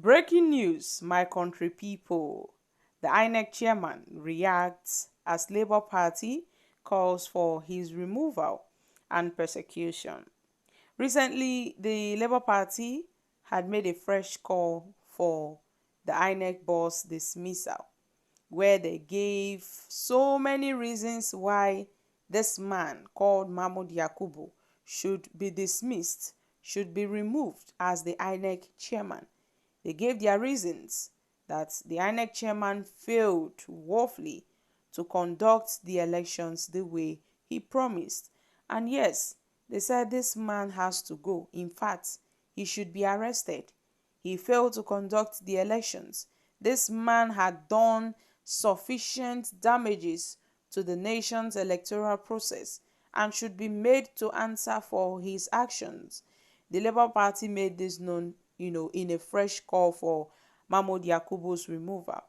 Breaking news, my country people. The Inec chairman reacts as Labour Party calls for his removal and persecution. Recently, the Labour Party had made a fresh call for the Inec boss dismissal, where they gave so many reasons why this man called Mahmoud Yakubu should be dismissed, should be removed as the Inec chairman. They gave their reasons that the Inec chairman failed woefully to conduct the elections the way he promised. And yes, they said this man has to go. In fact, he should be arrested. He failed to conduct the elections. This man had done sufficient damages to the nation's electoral process and should be made to answer for his actions. The Labour Party made this known, in a fresh call for Mahmoud Yakubu's removal.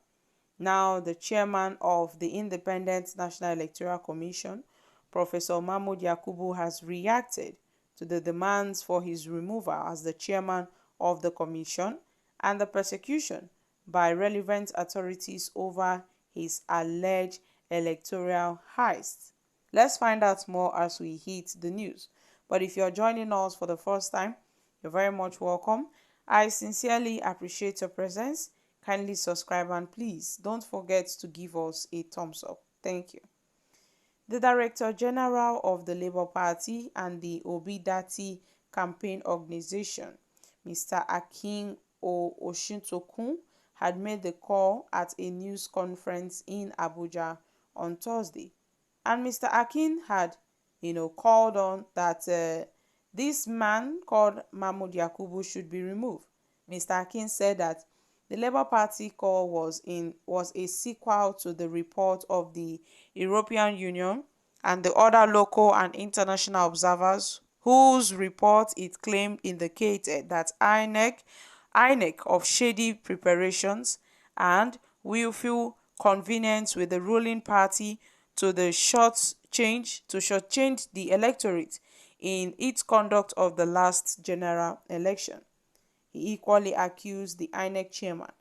Now, the chairman of the Independent National Electoral Commission, Professor Mahmoud Yakubu, has reacted to the demands for his removal as the chairman of the commission and the persecution by relevant authorities over his alleged electoral heist. Let's find out more as we hit the news. But if you're joining us for the first time, you're very much welcome. I sincerely appreciate your presence. Kindly subscribe and please don't forget to give us a thumbs up. Thank you. The Director General of the Labour Party and the Obi'S campaign organization, Mr. Akin Oshintokun, had made the call at a news conference in Abuja on Thursday. And Mr. Akin had, called on that this man called Mahmoud Yakubu should be removed. Mr. Akin said that the Labour Party call was a sequel to the report of the European Union and the other local and international observers whose report it claimed indicated that INEC of shady preparations and willful convenience with the ruling party to shortchange the electorate in its conduct of the last general election. He equally accused the Inec chairman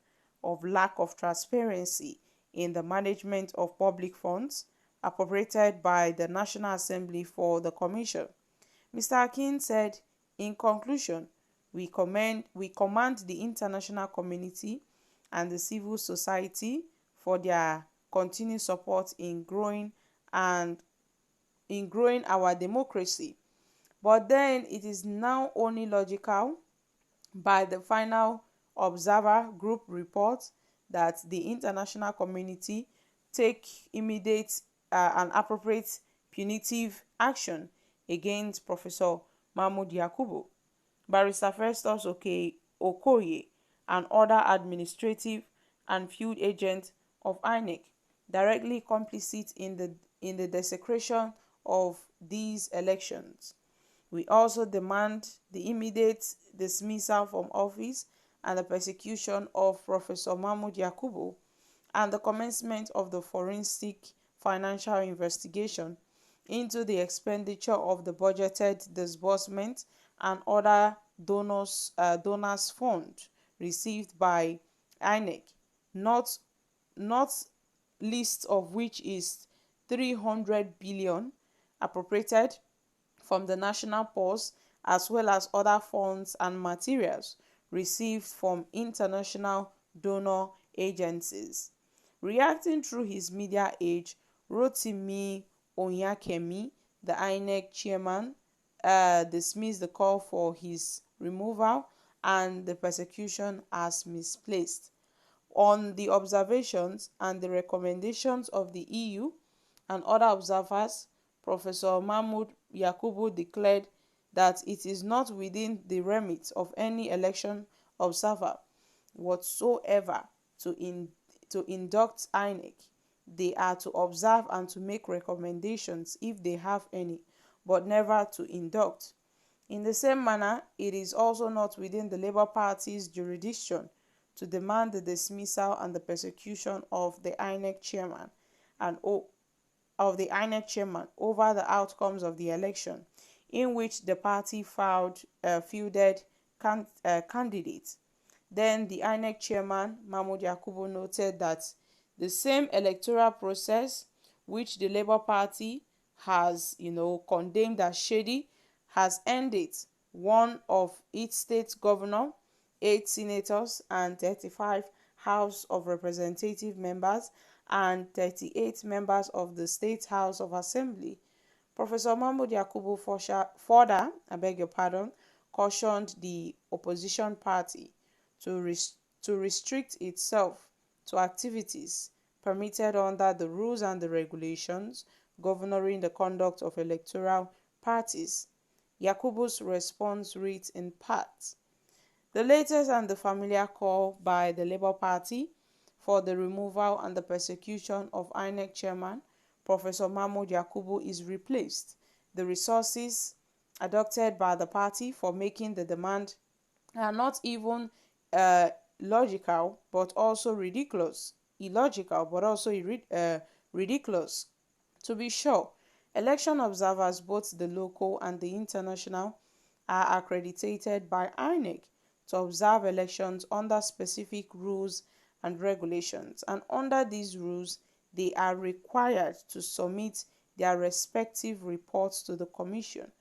of lack of transparency in the management of public funds appropriated by the National Assembly for the Commission. Mr. Akin said, in conclusion, we command the international community and the civil society for their continued support in growing our democracy. But then it is now only logical by the final observer group report that the international community take immediate and appropriate punitive action against Professor Mahmoud Yakubu, Barrister Festus Okoye, and other administrative and field agents of INEC directly complicit in the desecration of these elections. We also demand the immediate dismissal from office and the persecution of Professor Mahmoud Yakubu and the commencement of the forensic financial investigation into the expenditure of the budgeted disbursement and other donors fund received by INEC, not least of which is 300 billion appropriated from the national purse, as well as other funds and materials received from international donor agencies. Reacting through his media aide, Rotimi Onyakemi, the INEC chairman, dismissed the call for his removal and the persecution as misplaced. On the observations and the recommendations of the EU and other observers, Professor Mahmoud Yakubu declared that it is not within the remit of any election observer whatsoever to induct INEC. They are to observe and to make recommendations if they have any, but never to induct. In the same manner, it is also not within the Labour Party's jurisdiction to demand the dismissal and the persecution of the INEC chairman over the outcomes of the election, in which the party fielded candidates. Then the INEC chairman, Mahmoud Yakubu, noted that the same electoral process which the Labour Party has, condemned as shady, has ended one of its state governor, 8 senators, and 35 House of Representative members, and 38 members of the State House of Assembly. Professor Mahmoud Yakubu further, cautioned the opposition party to, to restrict itself to activities permitted under the rules and the regulations governing the conduct of electoral parties. Yakubu's response reads in part: the latest and the familiar call by the Labour Party for the removal and the persecution of INEC chairman Professor Mahmoud Yakubu is replaced. The resources adopted by the party for making the demand are not even uh, logical but also ridiculous. Illogical but also ridiculous. To be sure, election observers, both the local and the international, are accredited by INEC to observe elections under specific rules and regulations, and under these rules, they are required to submit their respective reports to the Commission,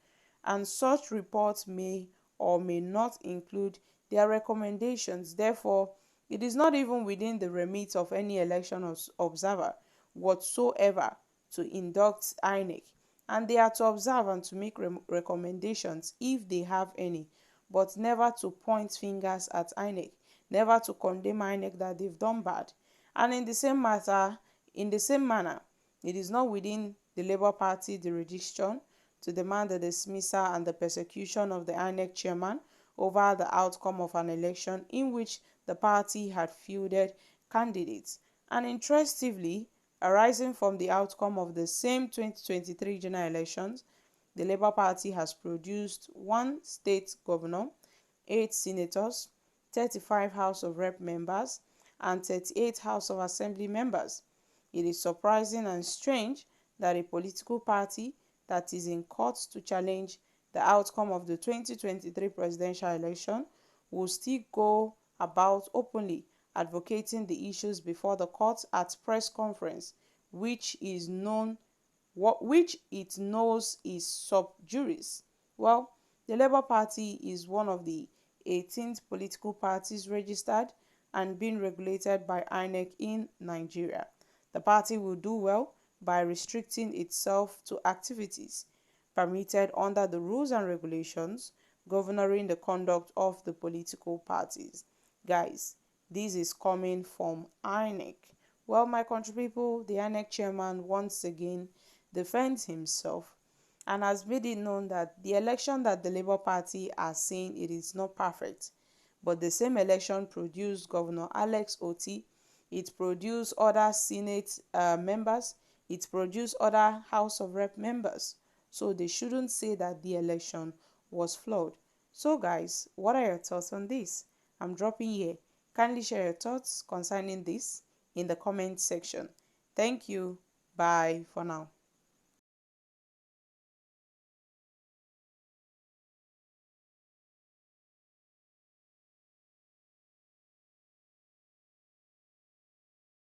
and such reports may or may not include their recommendations. Therefore, it is not even within the remit of any election observer whatsoever to induct INEC, and they are to observe and to make recommendations if they have any, but never to point fingers at INEC, never to condemn INEC that they've done bad. And in the same manner, it is not within the Labour Party jurisdiction to demand the dismissal and the persecution of the INEC chairman over the outcome of an election in which the party had fielded candidates. And interestingly, arising from the outcome of the same 2023 general elections, the Labour Party has produced one state governor, 8 senators, 35 House of Rep members, and 38 House of Assembly members. It is surprising and strange that a political party that is in court to challenge the outcome of the 2023 presidential election will still go about openly advocating the issues before the court at press conference, which it knows is sub juris. Well, the Labour Party is one of the 18th political parties registered and being regulated by INEC in Nigeria. The party will do well by restricting itself to activities permitted under the rules and regulations governing the conduct of the political parties. Guys, this is coming from INEC. Well, my country people, the INEC chairman once again defends himself and has made it known that the election that the Labour Party are saying it is not perfect, but the same election produced Governor Alex Oti, it produced other Senate members, it produced other House of Rep members. So they shouldn't say that the election was flawed. So guys, what are your thoughts on this? I'm dropping here. Kindly share your thoughts concerning this in the comment section. Thank you. Bye for now.